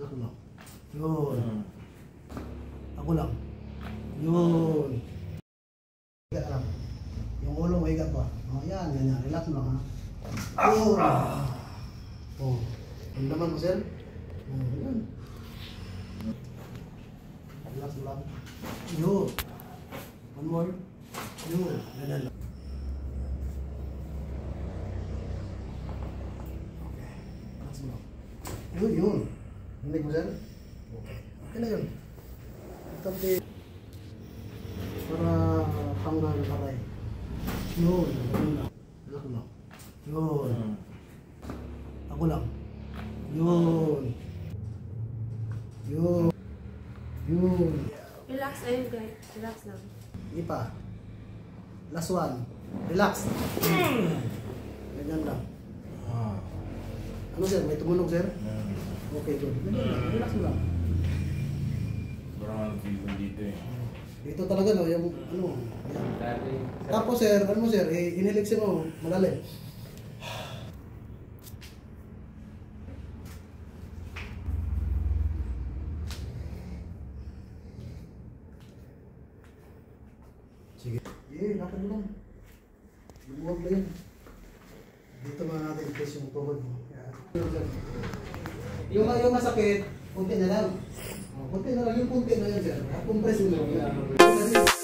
Relax lang. Yun. Ako lang. Yun. Higa lang. Yung ulo mo higa pa. O yan, ganyan. Relax lang ha. Yun. O. Ang laman mo sir. O, yan. Relax lang. Yun. One more. Yun. Ganyan lang. Okay. Relax lang. Yun, yun. Hindi mo sir? Okay. Okay na yun. Tapi para tanggal aray. Yun. Yun lang. Relax lang. Yun. Ako lang. Yun. Yun. Yun. Relax ayun guys. Relax lang. Hindi pa. Last one. Relax. Ganyan lang. Ano sir? May tumunog sir? Okay, good. Ganyan lang. Relax lang. Parang feeling dito eh. Dito talaga no, yung ano. Yan. Tapos sir, ano mo sir? Iniliksin mo. Malalim. Sige. Lakad mo lang. Lumuwag na yun. Dito mga natin i-test yung tuhod mo. Yung masakit, kunti na lang. Kunti na lang, yung kunti na yun sir. Compress mo lang.